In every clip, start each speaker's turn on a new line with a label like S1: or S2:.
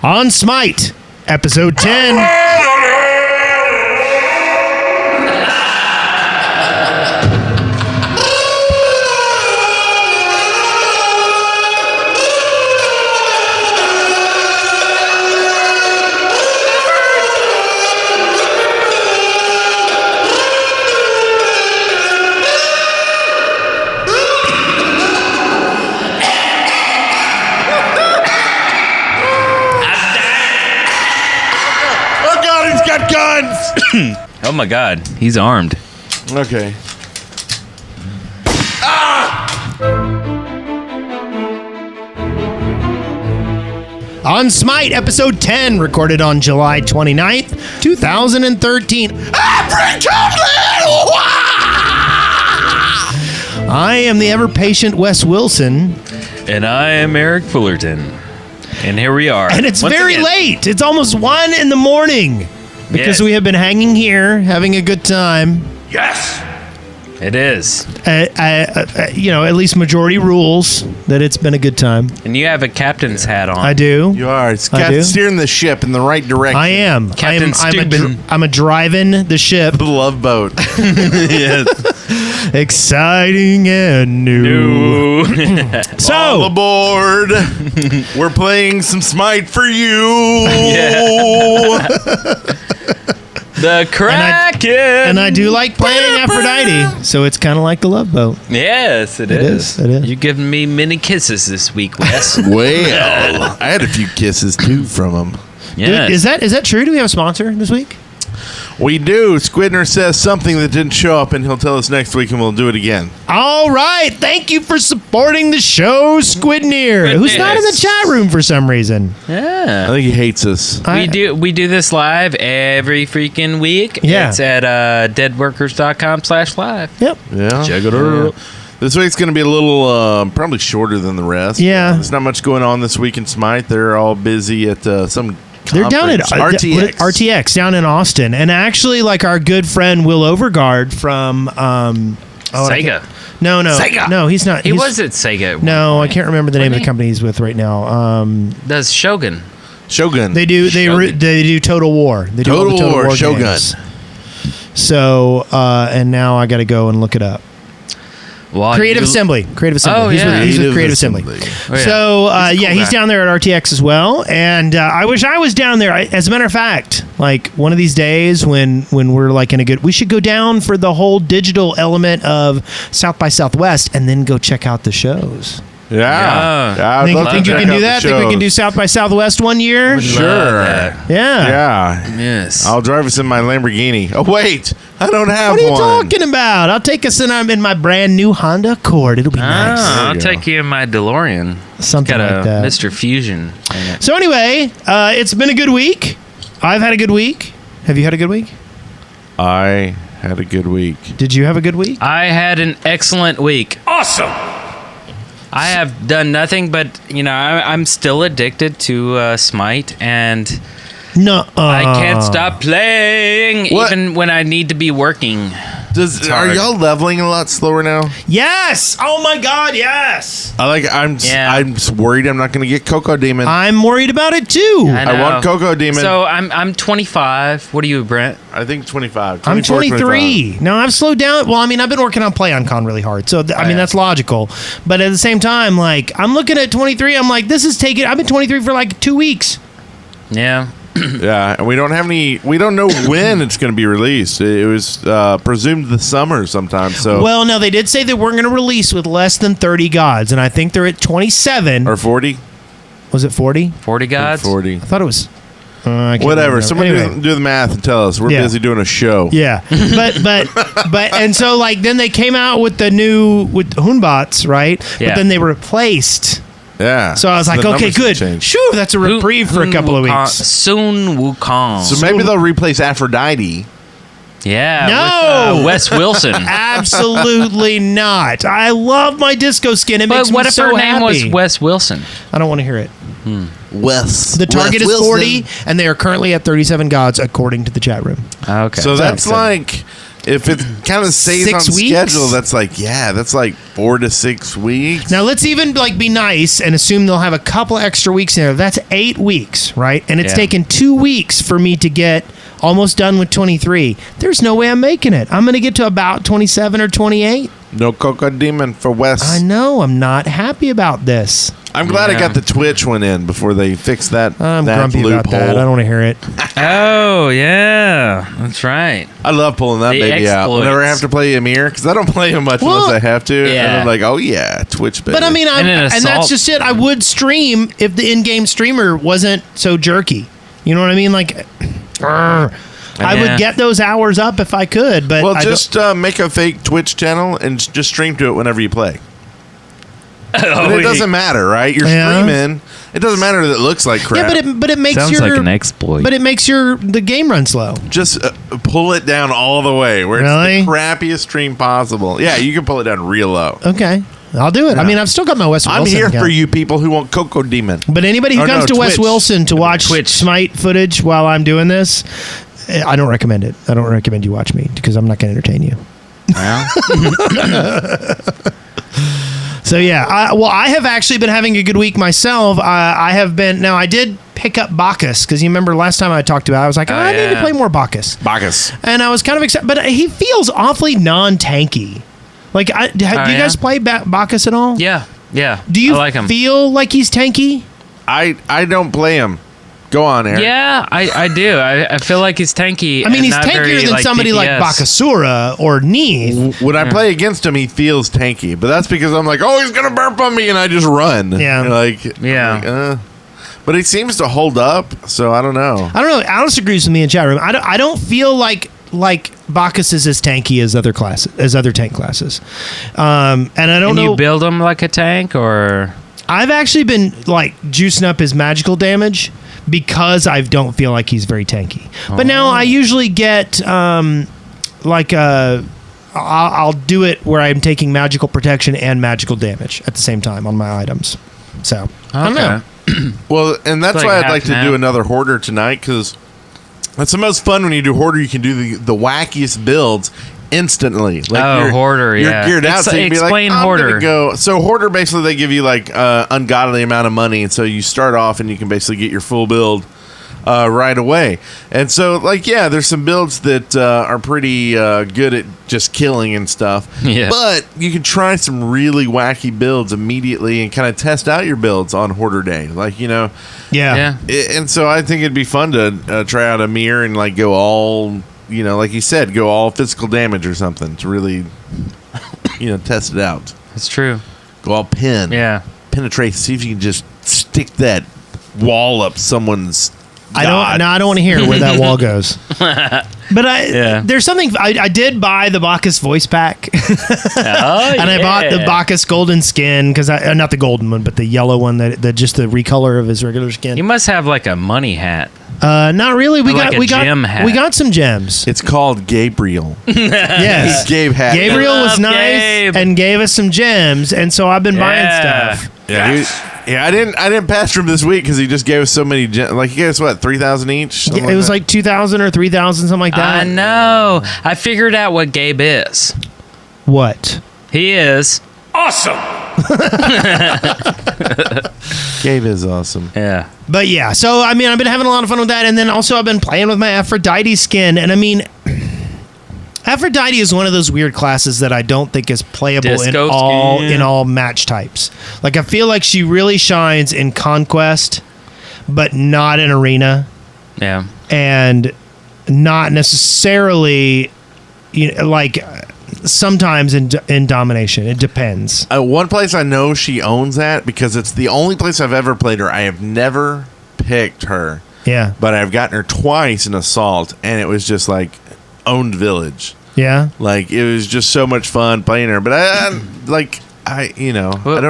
S1: On Smite, episode 10.
S2: Oh my God, he's armed.
S3: Okay.
S1: On Smite, episode 10, recorded on July 29th, 2013. I am the ever-patient Wes Wilson.
S2: And I am Eric Fullerton. And here we are.
S1: And it's
S2: once
S1: very
S2: again.
S1: late. It's almost 1 in the morning. Because
S2: Yes.
S1: we have been hanging here, having a good time.
S3: Yes.
S2: It is.
S1: At least majority rules that it's been a good time.
S2: And you have a captain's hat on.
S1: I do.
S3: You are. It's
S1: I do.
S3: steering the ship in the right direction.
S1: I am.
S2: Captain Stupid.
S1: I'm a driving the ship.
S3: The love boat.
S2: Yes.
S1: Exciting and new.
S2: No.
S1: So,
S3: All aboard. We're playing some Smite for you.
S2: The Kraken.
S1: and I do like playing Aphrodite, so it's kind of like the Love Boat.
S2: Yes, it is.
S1: It is.
S2: You're giving me many kisses this week, Wes.
S3: Well, I had a few kisses too from him.
S2: Yes.
S1: Dude, is that true? Do we have a sponsor this week?
S3: We do. Squidner says something that didn't show up, and he'll tell us next week, and we'll do it again.
S1: All right. Thank you for supporting the show, Squidnear, who's not in the chat room for some reason.
S3: I
S2: Yeah.
S3: think he hates us.
S2: We do this live every freaking week.
S1: Yeah.
S2: It's at deadworkers.com/live.
S1: Yep.
S3: Yeah.
S2: Check it out.
S3: This week's going to be a little, probably shorter than the rest.
S1: Yeah.
S3: There's not much going on this week in Smite. They're all busy at some
S1: They're down at
S3: conference.
S1: RTX down in Austin, and actually, like our good friend Will Overgard from
S2: Sega.
S1: No,
S2: Sega.
S1: no, he's not.
S2: He
S1: he's-
S2: was at Sega. at
S1: No,
S2: one
S1: I
S2: point.
S1: can't remember the name of
S2: Wasn't
S1: the company he's with right now.
S2: Does Shogun.
S3: Shogun.
S1: They do Total War. They do all the
S3: Total War, Shogun.
S1: games. So and now I got to go and look it up.
S2: Well,
S1: Creative Assembly.
S2: Oh,
S1: He's
S2: yeah.
S1: with Creative Assembly.
S2: Oh, yeah.
S1: So,
S3: He's a cool
S1: he's
S3: guy.
S1: down there at RTX as well. And I wish I was down there. As a matter of fact, like one of these days when we're like in a good, we should go down for the whole digital element of South by Southwest and then go check out the shows.
S3: Yeah. I'd
S1: Think
S3: love to
S1: you
S3: check
S1: can
S3: out
S1: do
S3: the
S1: that? Think we can do
S3: shows.
S1: South by Southwest one year?
S3: Sure.
S1: Yeah.
S3: Yeah.
S2: Yes.
S3: I'll drive us in my Lamborghini. Oh, wait. I don't have
S1: What are you
S3: one.
S1: talking about? I'll take us in my brand new Honda Accord. It'll be nice.
S2: I'll
S3: go.
S2: take you in my DeLorean.
S1: Something
S2: Got
S1: like
S2: a
S1: that.
S2: Mr. Fusion in it.
S1: So anyway, it's been a good week. I've had a good week. Have you had a good week?
S3: I had a good week.
S1: Did you have a good week?
S2: I had an excellent week. Awesome. I have done nothing but, I'm still addicted to Smite, and
S1: No.
S2: I can't stop playing
S3: What?
S2: even when I need to be working.
S3: Are
S2: hard.
S3: y'all leveling a lot slower now?
S1: Yes. Oh my God. Yes.
S3: I'm just worried I'm not going to get Cocoa Demon.
S1: I'm worried about it too.
S3: I want Cocoa Demon.
S2: So I'm 25. What are you, Brent?
S3: I think 25.
S1: I'm
S3: 24,
S1: 23. No, I've slowed down. Well, I mean, I've been working on PlayOnCon really hard. So, that's logical. But at the same time, like, I'm looking at 23. I'm like, I've been 23 for like 2 weeks.
S2: Yeah.
S3: Yeah, and we don't know when it's going to be released. It was presumed this summer sometime. So
S1: Well, no, they did say they weren't going to release with less than 30 gods. And I think they're at 27.
S3: or 40.
S1: Was it 40?
S2: 40 gods?
S3: 40.
S1: I thought it was. I can't
S3: Whatever.
S1: remember.
S3: Someone
S1: Anyway.
S3: do the math and tell us. We're
S1: Yeah.
S3: busy doing a show.
S1: Yeah, but and so like then they came out with the new with Hunbots, right?
S2: Yeah.
S1: But then they replaced.
S3: Yeah.
S1: So I was like,
S3: the
S1: okay,
S3: numbers have
S1: good.
S3: changed.
S1: Shoo, that's a reprieve for a couple of weeks.
S2: Sun Wukong.
S3: So maybe they'll replace Aphrodite.
S2: Yeah.
S1: No!
S2: With, Wes Wilson.
S1: Absolutely not. I love my disco skin. It makes
S2: But what
S1: me
S2: if
S1: so
S2: her name was
S1: happy.
S2: Wes Wilson?
S1: I don't want to hear it.
S3: Wes.
S1: The target is 40, and they are currently at 37 gods according to the chat room.
S2: Okay.
S3: So that's like if it kind of stays
S1: 6
S3: on
S1: weeks?
S3: schedule, that's like 4 to 6 weeks.
S1: Now let's even like be nice and assume they'll have a couple extra weeks in there. That's 8 weeks, right? And it's taken 2 weeks for me to get almost done with 23. There's no way I'm making it. I'm going to get to about 27 or 28.
S3: No Coco Demon for Wes.
S1: I know. I'm not happy about this.
S3: I'm glad I got the Twitch one in before they fixed that.
S1: I'm
S3: that
S1: grumpy
S3: loophole.
S1: about that. I don't want to hear it.
S2: Oh, yeah. That's right.
S3: I love pulling that
S2: The
S3: baby out
S2: exploits.
S3: whenever I have to play Amir, because I don't play him much unless I have to.
S2: Yeah.
S3: And I'm like, oh yeah, Twitch baby.
S1: But I mean,
S2: And an
S1: and that's
S2: assault.
S1: just it. I would stream if the in-game streamer wasn't so jerky. You know what I mean? Like, I would get those hours up if I could. But
S3: well, just make a fake Twitch channel and just stream to it whenever you play. But it doesn't matter, right? You're streaming. It doesn't matter that it looks like crap.
S1: Yeah, but it makes
S4: Sounds like an exploit.
S1: But it makes the game run slow.
S3: Just pull it down all the way where
S1: Really?
S3: it's the crappiest stream possible. Yeah, you can pull it down real low.
S1: Okay, I'll do it. I mean, I've still got my Wes Wilson
S3: I'm here
S1: account.
S3: for you people who want Coco Demon.
S1: But anybody who comes to Wes
S3: Twitch.
S1: Wilson to watch
S2: Twitch.
S1: Smite footage while I'm doing this, I don't recommend it. I don't recommend you watch me because I'm not going to entertain you. So yeah, I have actually been having a good week myself. I have been. Now I did pick up Bacchus because you remember last time I talked about it, I was like, I need to play more Bacchus.
S3: Bacchus.
S1: And I was kind of excited, but he feels awfully non-tanky. Like, do you guys play Bacchus at all?
S2: Yeah.
S1: Do you
S2: I like him.
S1: feel like he's tanky?
S3: I don't play him. Go on, Aaron.
S2: Yeah, I do. I feel like he's tanky.
S1: I mean,
S2: and
S1: he's
S2: not
S1: tankier
S2: very,
S1: than somebody like
S2: DPS.
S1: Bakasura or Neith.
S3: When I play against him, he feels tanky, but that's because I'm like, oh, he's gonna burp on me, and I just run.
S1: Yeah.
S3: But he seems to hold up, so I don't know.
S1: I don't know. Alice agrees with me in chat room. I don't feel like Bacchus is as tanky as other tank classes. And I don't
S2: And
S1: know.
S2: you build him like a tank, or
S1: I've actually been like juicing up his magical damage because I don't feel like he's very tanky. But now I usually get I'll do it where I'm taking magical protection and magical damage at the same time on my items. So I don't know.
S3: Well, and that's
S2: It's
S3: why
S2: like
S3: I'd like
S2: half and
S3: to do
S2: half.
S3: another Hoarder tonight, because that's the most fun when you do Hoarder. You can do the wackiest builds instantly. Like
S2: Hoarder,
S3: you're
S2: yeah.
S3: geared out, so you can be like,
S2: Explain
S3: I'm
S2: Hoarder.
S3: gonna go. So Hoarder, basically, they give you like ungodly amount of money, and so you start off and you can basically get your full build right away. And so, there's some builds that are pretty good at just killing and stuff.
S2: Yeah.
S3: But you can try some really wacky builds immediately and kind of test out your builds on Hoarder Day.
S1: Yeah.
S3: And so I think it'd be fun to try out a mirror and go all, like you said, go all physical damage or something to really, test it out.
S2: It's true.
S3: Go all pin.
S2: Yeah.
S3: Penetrate. See if you can just stick that wall up some's.
S1: I don't want to hear where that wall goes. But there's something I did buy the Bacchus voice pack, and I bought the Bacchus golden skin because not the golden one, but the yellow one that just the recolor of his regular skin.
S2: You must have like a money hat.
S1: Not really. We
S2: Or like
S1: got
S2: a gem hat.
S1: we got some gems.
S3: It's called Gabriel.
S1: Yes,
S3: Gabe hat.
S1: Gabriel was
S2: Love
S1: nice
S2: Gabe.
S1: and gave us some gems, and so I've been buying
S2: Yeah.
S1: stuff.
S3: Yeah, I didn't pass him this week because he just gave us so many. He gave us what, 3,000 each. Something
S1: It was
S3: that.
S1: like 2,000 or 3,000, something like that.
S2: I know. I figured out what Gabe is.
S1: What?
S2: He is awesome.
S3: Gabe is awesome.
S2: Yeah.
S1: But yeah, so I mean, I've been having a lot of fun with that, and then also I've been playing with my Aphrodite skin, and I mean, Aphrodite is one of those weird classes that I don't think is playable
S2: Disco skin.
S1: in all match types. Like I feel like she really shines in Conquest, but not in Arena,
S2: Yeah.
S1: and not necessarily, sometimes in Domination. It depends.
S3: One place I know she owns that because it's the only place I've ever played her. I have never picked her,
S1: Yeah,
S3: but I've gotten her twice in Assault, and it was just owned village.
S1: yeah.
S3: It was just so much fun playing her. But I don't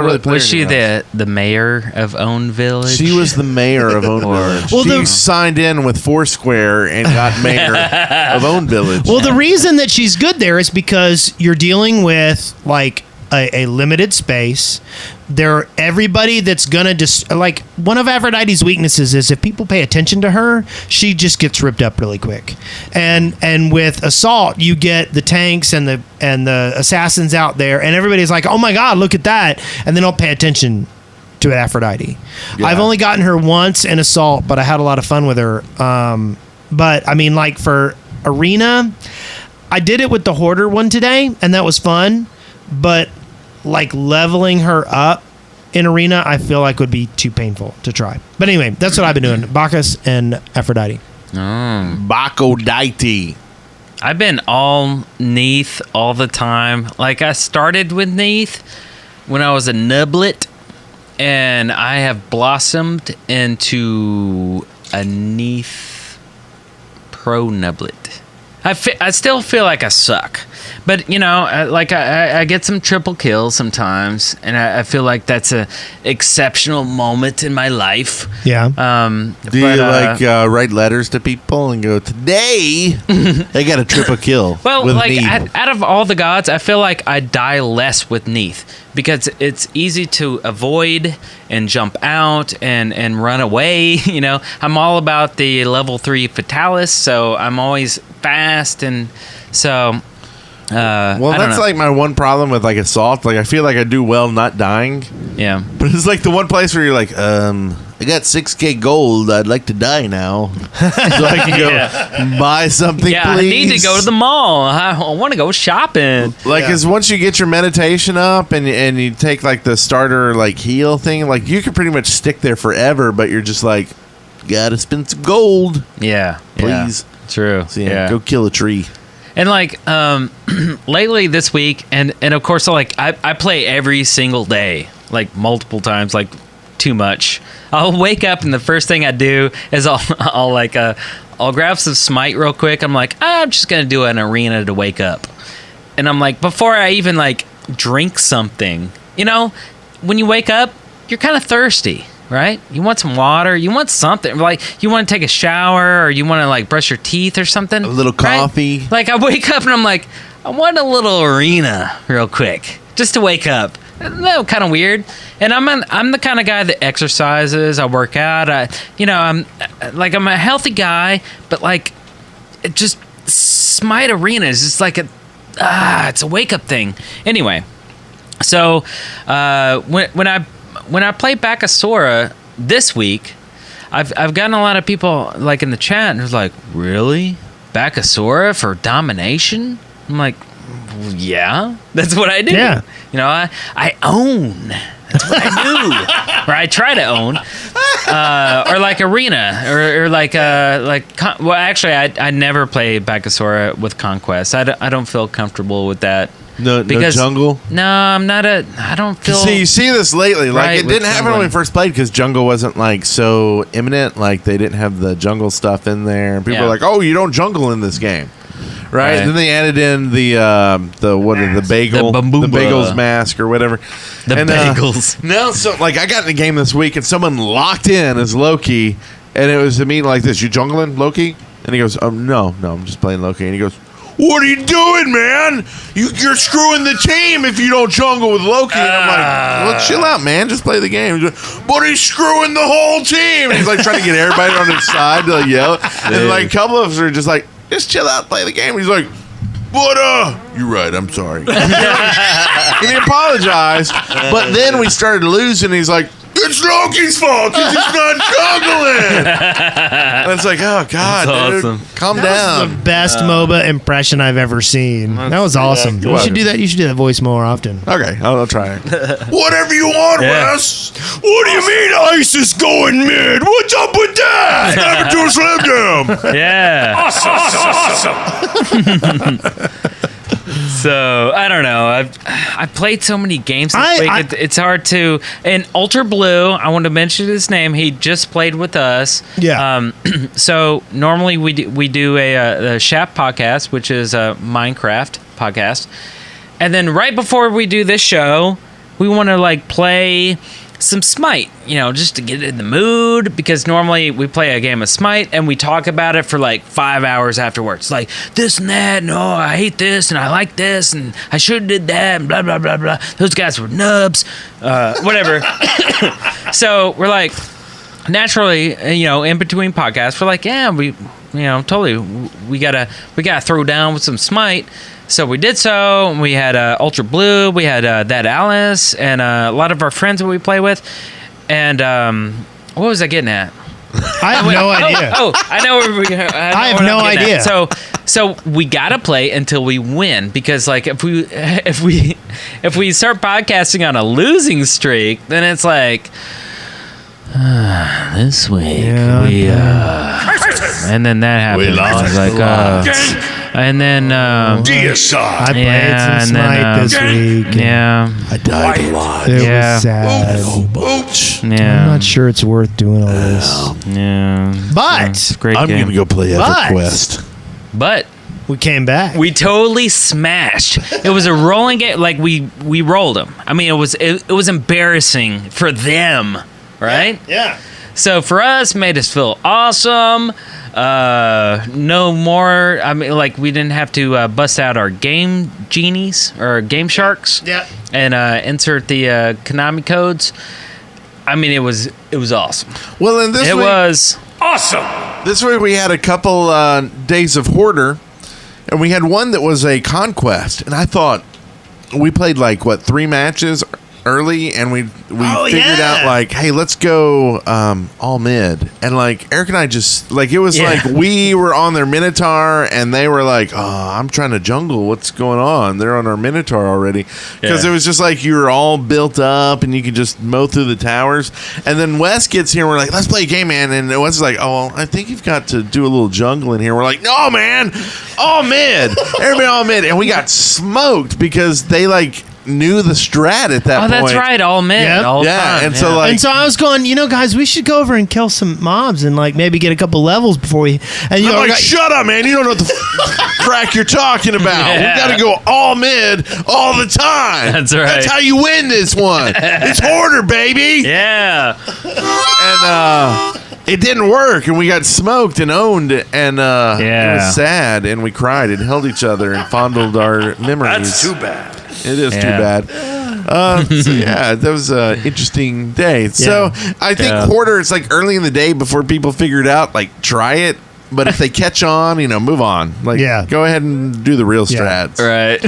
S3: really play
S2: Was
S3: her
S2: she
S3: enough.
S2: the mayor of Own Village?
S3: She was the mayor of Own Village.
S1: Well,
S3: she signed in with Foursquare and got mayor of Own Village.
S1: Well, the reason that she's good there is because you're dealing with a a limited space. Everybody that's gonna just like one of Aphrodite's weaknesses is if people pay attention to her, she just gets ripped up really quick. And with Assault, you get the tanks and the assassins out there, and everybody's like, oh my god, look at that, and they don't pay attention to Aphrodite. Yeah. I've only gotten her once in Assault, but I had a lot of fun with her. But I mean, like for Arena, I did it with the Hoarder one today, and that was fun. But like leveling her up in Arena, I feel like would be too painful to try. But anyway, that's what I've been doing. Bacchus and Aphrodite.
S3: Bacchodite.
S2: I've been all Neath all the time. Like I started with Neath when I was a nublet, and I have blossomed into a Neath pro nublet. I still feel like I suck. But, you know, I get some triple kills sometimes, and I feel like that's a exceptional moment in my life.
S1: Yeah.
S3: Do you write letters to people and go, today I got a triple kill?
S2: Well,
S3: with
S2: like
S3: Neath.
S2: out of all the gods, I feel like I die less with Neath because it's easy to avoid and jump out and run away. You know, I'm all about the level 3 Fatalis, so I'm always fast, and so...
S3: well, that's like my one problem with like Assault. Like I feel like I do well not dying.
S2: Yeah.
S3: But it's like the one place where you're like, I got 6K gold. I'd like to die now. So I can go buy something,
S2: yeah,
S3: please.
S2: I need to go to the mall. I want to go shopping.
S3: Like, is once you get your meditation up and you take like the starter like heal thing, like you can pretty much stick there forever, but you're just like, gotta spend some gold.
S2: Yeah.
S3: Please.
S2: Yeah. True.
S3: So yeah, go kill a tree.
S2: And like lately this week, and of course, like I play every single day, like multiple times, like too much. I'll wake up and the first thing I do is I'll grab some Smite real quick. I'm like, I'm just gonna do an arena to wake up, and I'm like, before I even like drink something, you know, when you wake up, you're kind of thirsty. Right? You want some water. You want something. Like, you want to take a shower, or you want to, like, brush your teeth or something.
S3: A little coffee.
S2: Right? Like, I wake up and I'm like, I want a little arena real quick. Just to wake up. No, kind of weird. And I'm the kind of guy that exercises. I work out. I'm a healthy guy, but, like, it just Smite Arena is just like it's a wake-up thing. Anyway, so when I play Bacchusora this week, I've gotten a lot of people like in the chat and who's like, really? Bacchusora for domination? I'm like, well, yeah, that's what I do.
S1: Yeah.
S2: You know, I own. That's what I do. Or I try to own. Or like Arena. Or well, actually, I never play Bacchusora with Conquest. I don't feel comfortable with that.
S3: No jungle?
S2: No, I'm not I don't feel...
S3: See, you see this lately. Like,
S2: right
S3: it didn't happen when we first played because jungle wasn't, like, so imminent. Like, they didn't have the jungle stuff in there. And people were like, oh, you don't jungle in this game. Right? Then they added in the bagel. The bagel's mask or whatever.
S2: The bagels.
S3: No, so, like, I got in a game this week and someone locked in as Loki. And it was a meeting like this. You jungling, Loki? And he goes, no, I'm just playing Loki. And he goes, what are you doing, man? You're screwing the team if you don't jungle with Loki. And I'm like, well, chill out, man. Just play the game. He's like, but he's screwing the whole team. And he's like trying to get everybody on his side to like, yell. And like a couple of us are just like, just chill out, play the game. And he's like, but you're right. I'm sorry. And he apologized. But then we started losing. And he's like, it's Loki's fault because he's not juggling. And it's like, oh, God,
S2: that's
S3: dude.
S2: awesome.
S3: Calm
S1: That
S3: down.
S1: was the best MOBA impression I've ever seen. That was awesome.
S3: cool.
S1: You should do that. You should do that voice more often.
S3: Okay, I'll try it. Whatever you want, Wes. What do you mean Ice is going mid? What's up with that? Snap it to a slam jam.
S2: Yeah. Awesome. So I don't know. I've played so many games this week. It's hard to. And Ultra Blue, I want to mention his name. He just played with us.
S1: Yeah.
S2: So normally we do a Shap podcast, which is a Minecraft podcast, and then right before we do this show, we want to like play some Smite, just to get in the mood, because normally we play a game of Smite and we talk about it for like 5 hours afterwards. Like this and that, and I hate this and I like this and I should have did that and blah, blah, blah, blah. Those guys were nubs, whatever. So we're like, naturally, in between podcasts, we're like, yeah, we totally, we gotta throw down with some Smite. So we did so, and we had Ultra Blue, we had that Alice, and a lot of our friends that we play with. And what was I getting at?
S1: I have no idea.
S2: I know where we are.
S1: I have no idea.
S2: So we gotta play until we win, because like if we start podcasting on a losing streak, then it's like this week and then that happened.
S3: We lost.
S2: And then
S1: I played some Smite this week.
S2: Yeah,
S3: I died a lot.
S1: It was sad.
S2: yeah.
S1: I'm not sure it's worth doing all this.
S2: Yeah,
S1: But
S2: it's a great
S3: I'm
S2: game.
S3: going to go play EverQuest.
S2: But
S1: we came back.
S2: we totally smashed. It was a rolling game. Like we rolled them. I mean, it was embarrassing for them, right?
S1: Yeah.
S2: So for us, made us feel awesome. No more. I mean, like we didn't have to bust out our game genies or game sharks.
S1: Yeah.
S2: And insert the Konami codes. I mean, it was awesome.
S3: Well, and this
S2: It
S3: week,
S2: was awesome.
S3: this week we had a couple days of Hoarder, and we had one that was a Conquest. And I thought we played 3 matches early, and we figured out like, hey, let's go all mid. And like Eric and I just it was like we were on their Minotaur and they were like, oh, I'm trying to jungle, what's going on? They're on our Minotaur already, because it was just like you were all built up and you could just mow through the towers. And then Wes gets here and we're like, let's play a game, man. And Wes is like, oh, I think you've got to do a little jungle in here. We're like, no, man, all mid. Everybody all mid. And we got smoked because they knew the strat at that point.
S2: Oh, that's right. All mid.
S1: Yep.
S2: All
S3: Yeah,
S2: time.
S3: and so
S1: And so I was going, guys, we should go over and kill some mobs and maybe get a couple levels before we. And
S3: I'm like, shut up, man! You don't know what the crack you're talking about.
S2: Yeah.
S3: We got to go all mid all the time.
S2: That's right.
S3: That's how you win this one. It's Hoarder, baby.
S2: Yeah.
S3: And it didn't work, and we got smoked and owned, and it was sad, and we cried and held each other and fondled our memories.
S4: That's too bad.
S3: It is too bad. So yeah, that was an interesting day. So I think Hoarder, it's early in the day before people figure it out. Try it, but if they catch on, move on. Go ahead and do the real strats.
S2: Right.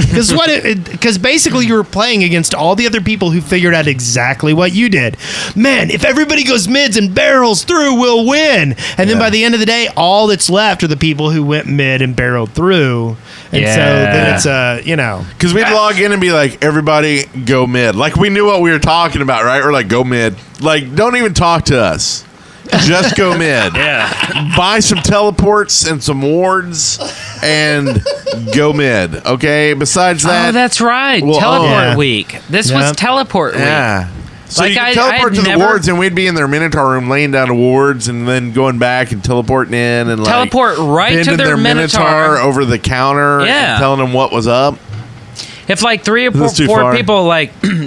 S1: Because basically you were playing against all the other people who figured out exactly what you did. Man, if everybody goes mids and barrels through, we'll win. And then by the end of the day, all that's left are the people who went mid and barreled through. And so then it's
S3: Because we'd log in and be like, everybody go mid. We knew what we were talking about, right? We're like, go mid. Don't even talk to us. Just go mid.
S2: Yeah.
S3: Buy some teleports and some wards and go mid. Okay. Besides that,
S2: that's right.
S3: Well,
S2: Teleport week. This was teleport week.
S3: yeah. So
S2: Like,
S3: you
S2: I
S3: can teleport to the
S2: never-
S3: wards, and we'd be in their Minotaur room laying down to wards, and then going back and teleporting in and
S2: Teleport right to
S3: bending
S2: their Minotaur.
S3: over the counter
S2: Yeah.
S3: and telling them what was up.
S2: If 3 or
S3: That's too
S2: 4
S3: far.
S2: people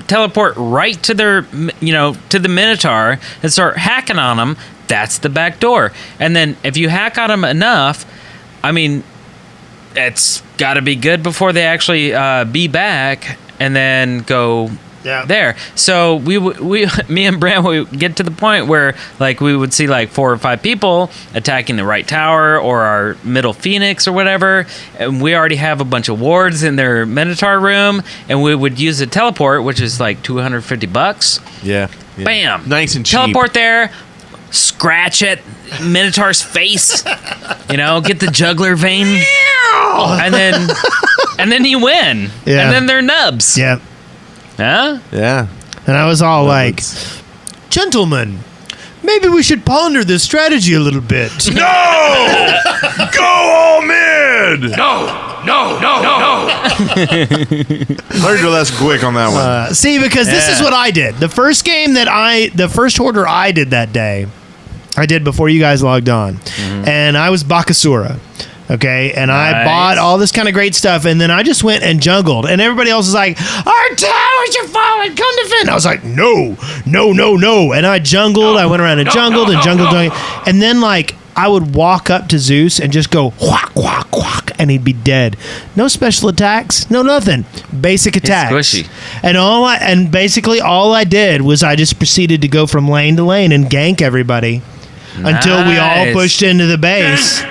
S2: teleport right to their to the Minotaur and start hacking on them, that's the back door. And then if you hack on them enough, I mean, it's got to be good before they actually be back and then go there. So me and Bram would get to the point where we would see 4 or 5 people attacking the right tower or our middle Phoenix or whatever, and we already have a bunch of wards in their Minotaur room, and we would use a teleport, which is $250.
S3: Yeah.
S2: Bam,
S3: Nice and cheap.
S2: teleport there, scratch at Minotaur's face, get the juggler vein, and then you win,
S1: Yeah.
S2: and then they're nubs.
S1: yeah.
S2: Huh?
S3: Yeah.
S1: And I was all gentlemen, maybe we should ponder this strategy a little bit.
S3: No! Go all mid!
S4: No.
S3: Learn to less quick on that one.
S1: See, because this is what I did. The first Hoarder I did that day, I did before you guys logged on. And I was Bakasura. Okay, and I
S2: Nice.
S1: bought all this kind of great stuff, and then I just went and jungled, and everybody else was like, "Our towers are falling, come defend!" I was like, "No, no, no, no!" And I jungled. I went around and jungled and jungled, and then like I would walk up to Zeus and just go whack, whack, whack, and he'd be dead. No special attacks, no nothing. Basic attacks.
S2: squishy.
S1: And basically all I did was I just proceeded to go from lane to lane and gank everybody until we all
S2: Nice.
S1: pushed into the base.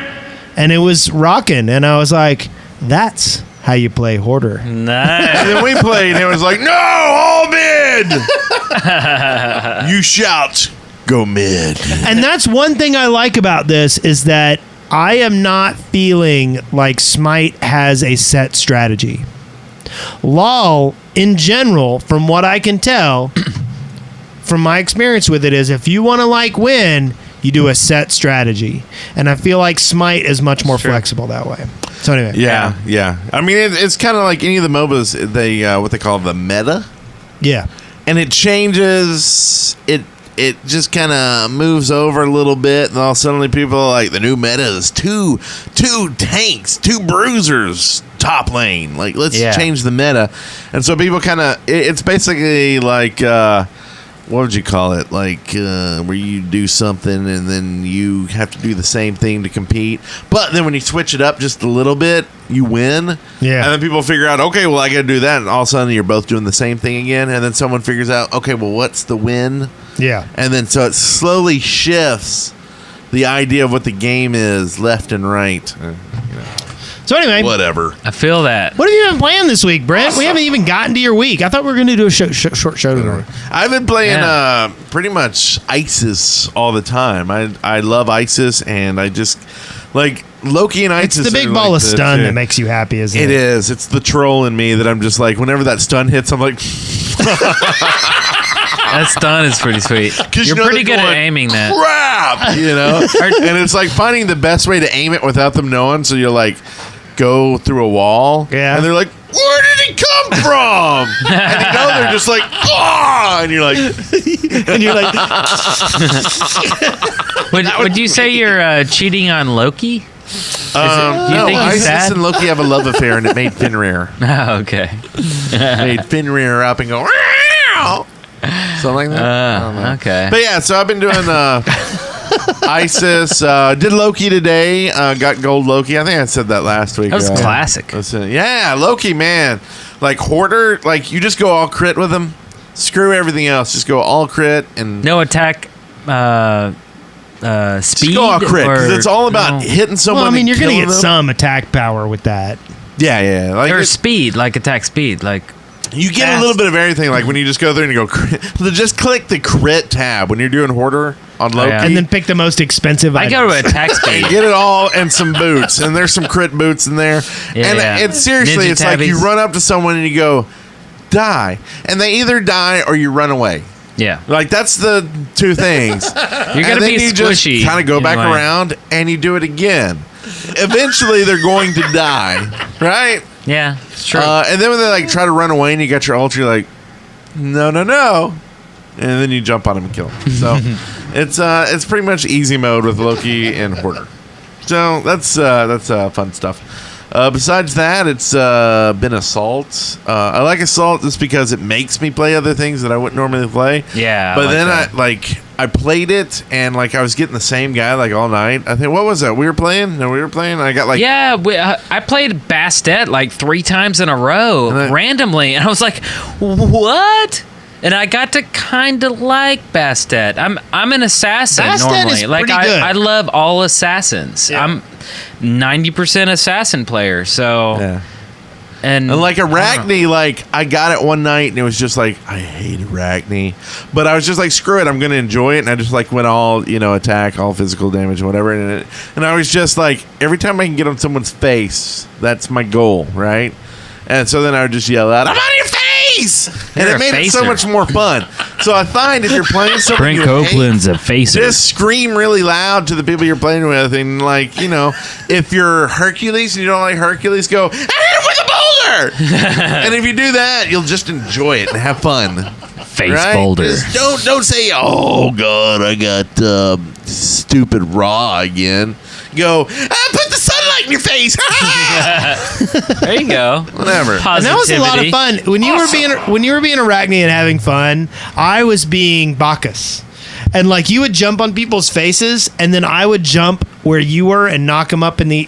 S1: And it was rocking, and I was like, "That's how you play Hoarder."
S3: And
S2: Nice.
S3: then we played, and it was like, no, all mid. You shout, go mid.
S1: And that's one thing I like about this is that I am not feeling like Smite has a set strategy. LOL, in general, from what I can tell, from my experience with it, is if you want to like win, you do a set strategy. And I feel like Smite is much more flexible that way. So anyway.
S3: Yeah. I mean, it's kind of like any of the MOBAs, they what they call the meta.
S1: Yeah.
S3: And it changes. It just kind of moves over a little bit, and all suddenly people are like, the new meta is two tanks, two bruisers, top lane. Like, let's change the meta. And so people kind of, it's basically like, what would you call it? Like, where you do something and then you have to do the same thing to compete. But then when you switch it up just a little bit, you win.
S1: Yeah.
S3: And then people figure out, okay, well, I got to do that. And all of a sudden you're both doing the same thing again. And then someone figures out, okay, well, what's the win?
S1: Yeah.
S3: And then so it slowly shifts the idea of what the game is left and right.
S1: So anyway,
S3: Whatever.
S2: I feel that.
S1: what have you been playing this week, Brent? We haven't even gotten to your week. I thought we were going to do a short show today.
S3: I've been playing
S2: Yeah.
S3: pretty much ISIS all the time. I love ISIS, and I just like Loki and ISIS.
S1: It's the big
S3: are
S1: ball
S3: like
S1: of
S3: the
S1: stun
S3: two.
S1: that makes you happy, isn't it?
S3: It is. It's the troll in me that I'm just like, whenever that stun hits, I'm like,
S2: That stun is pretty sweet.
S3: 'Cause
S2: You're
S3: you know
S2: pretty
S3: they're
S2: good at
S3: going,
S2: aiming that.
S3: crap, you know? And it's like finding the best way to aim it without them knowing. So you're like, go through a wall.
S1: Yeah.
S3: And they're like, where did he come from? And you know, they're just like, oh, and you're like,
S1: And you're like,
S2: Would you say you're cheating on Loki? Do you
S3: no,
S2: think he's
S3: ISIS
S2: sad?
S3: and Loki have a love affair, and it made Fenrir.
S2: Oh, okay.
S3: Made Fenrir up and go, "Meow." Something like that. I don't know.
S2: Okay.
S3: But yeah, so I've been doing ISIS. Did Loki today. Got gold Loki. I think I said that last week.
S2: That was
S3: right?
S2: classic.
S3: That's it. Yeah, Loki, man. Like Hoarder, like you just go all crit with him. Screw everything else. Just go all crit and
S2: No attack speed?
S3: just go all crit. 'Cause it's all about hitting someone.
S1: well, I mean, you're
S3: going to
S1: get some attack power with that.
S3: Yeah. Like
S2: Or speed, like attack speed. Like,
S3: you get
S2: fast.
S3: a little bit of everything. Like when you just go there and you go crit. Just click the crit tab when you're doing Hoarder on Loki.
S2: yeah.
S1: And then pick the most expensive
S2: I go
S1: items.
S2: to attack speed.
S3: Get it all and some boots, and there's some crit boots in there.
S2: Yeah,
S3: and
S2: yeah.
S3: it's seriously,
S2: Ninja
S3: it's like you
S2: tabbies.
S3: run up to someone and you go, die, and they either die or you run away.
S2: Yeah.
S3: Like that's the two things.
S2: You're going to be
S3: you just
S2: squishy.
S3: kind of go
S2: in
S3: back
S2: a way.
S3: around and you do it again. Eventually, they're going to die, right?
S2: Yeah, it's true.
S3: And then when they like try to run away and you got your ult, you're like, no, and then you jump on them and kill them. So it's pretty much easy mode with Loki and Hoarder. So that's fun stuff. Besides that, it's been Assault. I like Assault just because it makes me play other things that I wouldn't normally play.
S2: Yeah, I
S3: but
S2: like
S3: then
S2: that.
S3: I played it and like I was getting the same guy like all night. I think what was that? We were playing. I got like
S2: yeah, I played Bastet like 3 times in a row
S3: And then-
S2: randomly, and I was like, "What?" And I got to kind of like Bastet. I'm an assassin
S1: Bastet
S2: normally.
S1: is
S2: Like
S1: pretty good.
S2: I love all assassins.
S1: Yeah.
S2: I'm 90% assassin player. So
S3: yeah.
S2: and
S3: And like Arachne, like I got it one night and it was just like I hate Arachne, but I was just like screw it, I'm gonna enjoy it, and I just like went all attack, all physical damage, and whatever, and I was just like every time I can get on someone's face, that's my goal, right? And so then I would just yell out, "I'm on your face!" And
S2: You're
S3: it made
S2: a
S3: it so
S2: facer.
S3: much more fun. So I find if you're playing someone you hate,
S2: a facer.
S3: just scream really loud to the people you're playing with, and like if you're Hercules and you don't like Hercules, go "I hit him with a boulder," and if you do that, you'll just enjoy it and have fun.
S2: Face
S3: Right?
S2: boulder.
S3: Just don't say, "Oh God, I got stupid raw again." Go, "Put the sunlight right in your face.
S2: There you go.
S3: Whatever.
S1: And that was a lot of
S2: Positivity.
S1: fun. When you were being Arachne and having fun, I was being Bacchus. And like you would jump on people's faces, and then I would jump where you were and knock them up in the,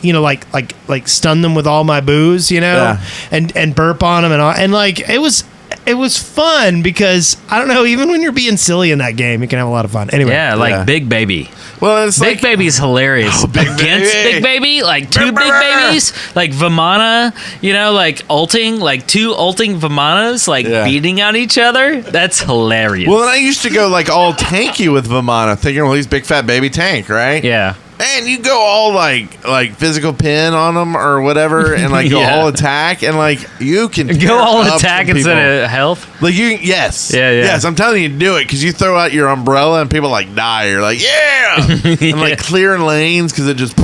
S1: like stun them with all my booze, and burp on them and all. And like it was fun because I don't know, even when you're being silly in that game, you can have a lot of fun. Anyway,
S2: Yeah, like Big Baby.
S3: Well, it's
S2: Big
S3: like
S2: Baby's hilarious.
S3: Big
S2: Against
S3: Baby.
S2: Big Baby, like two Big Babies, like Vamana, like ulting, like two ulting Vamanas, like beating on each other. That's hilarious.
S3: Well, and I used to go like all tanky with Vamana, thinking, well, he's big fat baby tank, right?
S2: Yeah.
S3: And you go all like physical pin on them or whatever, and like go
S2: Yeah.
S3: all attack, and like you can
S2: Go
S3: tear
S2: all
S3: up
S2: attack
S3: some
S2: instead
S3: people.
S2: of health.
S3: Like yes,
S2: Yeah.
S3: yes. I'm telling you, do it because you throw out your umbrella and people like die. You're like, and like clearing lanes because it just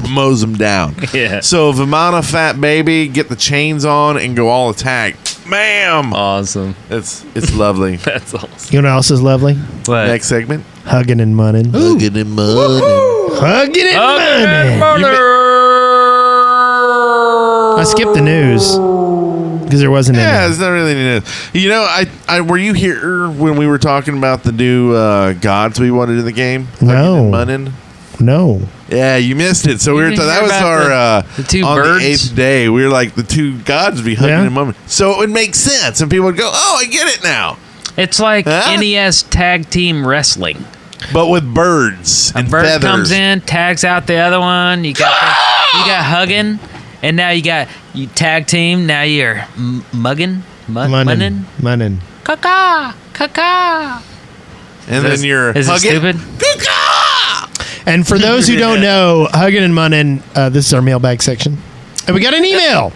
S3: mows them down.
S2: Yeah.
S3: So Vamana fat baby, get the chains on and go all attack. Bam!
S2: Awesome.
S3: It's lovely.
S2: That's awesome.
S1: you know what else is lovely?
S2: What?
S3: Next segment.
S1: Hugging and munning.
S3: Hugging and munning.
S1: Hugging and munning. I skipped the news because there wasn't
S3: Yeah,
S1: any.
S3: it's not really news. You know, I were you here when we were talking about the new gods we wanted in the game?
S1: No.
S3: Hugging and munning?
S1: No.
S3: Yeah, you missed it. So we were
S2: didn't
S3: that
S2: hear
S3: was
S2: about
S3: our
S2: the two
S3: on
S2: birds?
S3: the 8th day. We were like the two gods would be hugging
S1: Yeah.
S3: and munning. So it would make sense, and people would go, "Oh, I get it now."
S2: It's like
S3: Huh?
S2: NES tag team wrestling.
S3: But with birds
S2: A
S3: and
S2: bird
S3: feathers.
S2: comes in, tags out the other one. You got hugging, and now you tag team. Now you're mugging, munning,
S1: Munning.
S2: caca, caca.
S3: and then you're
S2: Is it
S3: hugging.
S2: stupid?
S1: And for those who don't know, hugging and munning, this is our mailbag section. And we got an email.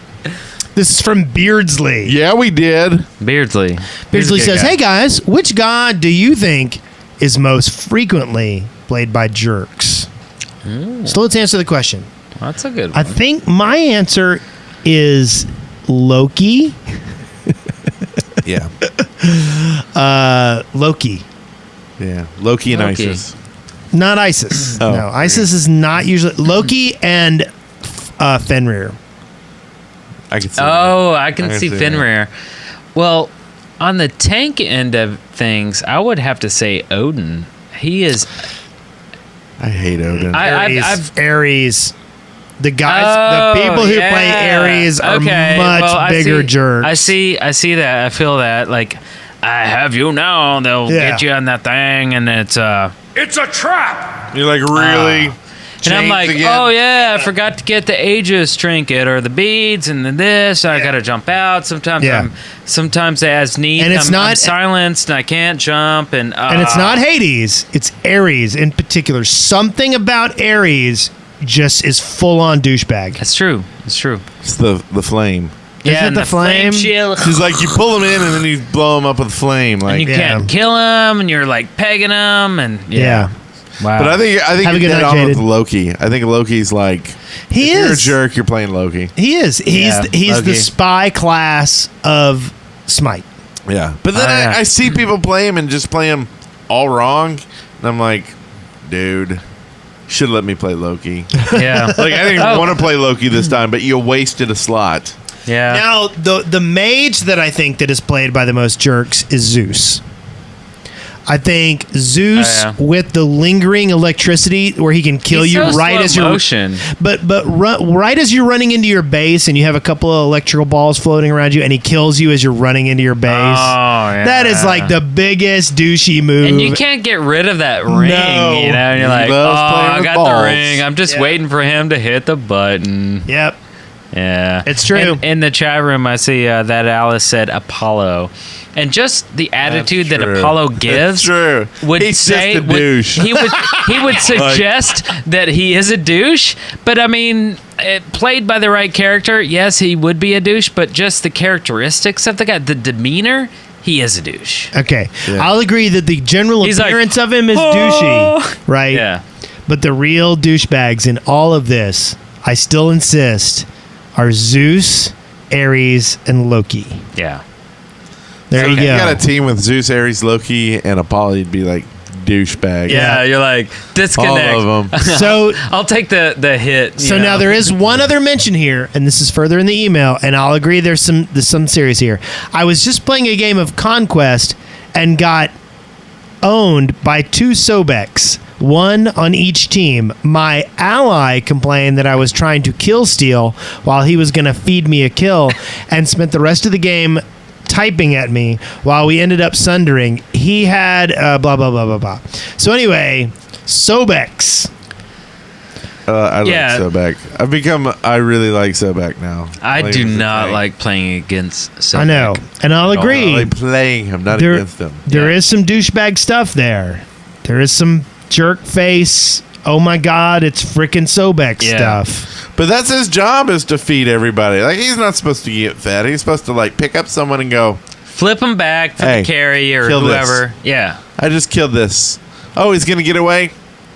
S1: This is from Beardsley.
S3: Yeah, we did.
S2: Beardsley.
S1: Beardsley
S2: He's a good
S1: says,
S2: guy.
S1: "Hey guys, which god do you think is most frequently played by jerks?" So let's answer the question.
S2: That's a good
S1: I
S2: one.
S1: think my answer is Loki.
S3: Yeah,
S1: Loki.
S3: yeah. Loki and
S2: Loki.
S3: Isis.
S1: Not Isis.
S3: Oh,
S1: No, Isis is not usually Loki and Fenrir.
S3: I could see.
S2: Oh, I can
S3: I
S2: see
S3: see that.
S2: Fenrir. Well, on the tank end of things, I would have to say Odin. He is.
S3: I hate Odin.
S1: Ares. The guys, the people who play Ares are much bigger jerks.
S2: I see that. I feel that. Like, I have you now. They'll
S1: Yeah.
S2: get you on that thing, and it's a trap.
S3: You're like really.
S2: And I'm
S3: Chains
S2: like,
S3: again?
S2: oh yeah, I forgot to get the Aegis trinket or the beads, and then this. I gotta jump out. Sometimes as need,
S1: And it's
S2: I'm
S1: not-
S2: silenced, and I can't jump, and
S1: it's not Hades, it's Ares in particular. Something about Ares just is full on douchebag.
S2: That's true. It's true.
S3: It's the flame.
S2: Yeah,
S1: it
S2: and
S1: the flame?
S2: shield.
S3: It's like you pull them in and then you blow them up with flame. Like,
S2: And you
S1: Yeah.
S2: can't kill him, and you're like pegging him, and
S1: Yeah.
S2: Wow.
S3: but I think
S1: Have a
S3: you're
S1: good
S3: dead
S1: night,
S3: on with
S1: Jaded.
S3: Loki. I think Loki's like
S1: He
S3: if you're a
S1: is.
S3: jerk. You're playing Loki.
S1: He is.
S2: Yeah,
S1: He's the
S2: Loki.
S1: spy class of Smite.
S3: Yeah, but then
S2: yeah.
S3: I see people play him and just play him all wrong, and I'm like, dude, should let me play Loki.
S2: yeah,
S3: Like I didn't
S2: Oh.
S3: want to play Loki this time, but you wasted a slot.
S2: yeah.
S1: Now, the mage that I think that is played by the most jerks is Zeus. I think Zeus
S2: Oh, yeah.
S1: with the lingering electricity where he can kill
S2: He's
S1: you
S2: so
S1: right
S2: slow
S1: as you're
S2: motion.
S1: but right as you're running into your base and you have a couple of electrical balls floating around you and he kills you as you're running into your base.
S2: Oh, yeah.
S1: That is like the biggest douchey move.
S2: And you can't get rid of that ring,
S1: No.
S2: you know? And you're
S3: He
S2: like, oh,
S3: loves playing
S2: I
S3: with
S2: got
S3: balls.
S2: the ring. I'm just
S1: Yeah.
S2: waiting for him to hit the button.
S1: Yep.
S2: Yeah.
S1: It's true.
S2: And in the chat room, I see that Alice said Apollo. And just the attitude that
S3: true.
S2: Apollo gives
S3: That's true.
S2: would
S3: He's
S2: say
S3: just a douche.
S2: he would suggest that he is a douche, but I mean, played by the right character, yes, he would be a douche, but just the characteristics of the guy, the demeanor, he is a douche.
S1: Okay.
S3: Yeah.
S1: I'll agree that the general
S2: He's like,
S1: appearance of him is
S2: "Oh."
S1: douchey, right?
S2: Yeah.
S1: But the real douchebags in all of this, I still insist, are Zeus, Ares, and Loki.
S2: Yeah.
S1: There
S3: So
S1: you
S3: if
S1: go.
S3: you got a team with Zeus, Ares, Loki, and Apollo, you'd be like douchebag.
S2: Yeah, you're like disconnect.
S3: All of them.
S1: So
S2: I'll take the hit.
S1: So now there is one other mention here, and this is further in the email, and I'll agree there's some serious here. I was just playing a game of Conquest and got owned by 2 Sobeks, one on each team. My ally complained that I was trying to kill steal while he was going to feed me a kill, and spent the rest of the game typing at me while we ended up sundering. He had blah blah blah blah blah. So anyway, Sobex.
S3: I like Sobek. I really like Sobek now.
S2: I do not like playing against Sobek.
S1: I know, and I'll agree.
S3: I like playing him, not against him.
S1: There is some douchebag stuff there. There is some jerk face. Oh my God, it's freaking Sobek stuff.
S3: But that's his job, is to feed everybody. Like, he's not supposed to get fed. He's supposed to like pick up someone and go,
S2: flip him back for
S3: Hey,
S2: the carry or
S3: kill
S2: whoever.
S3: this.
S2: Yeah.
S3: I just killed this. Oh, he's gonna get away.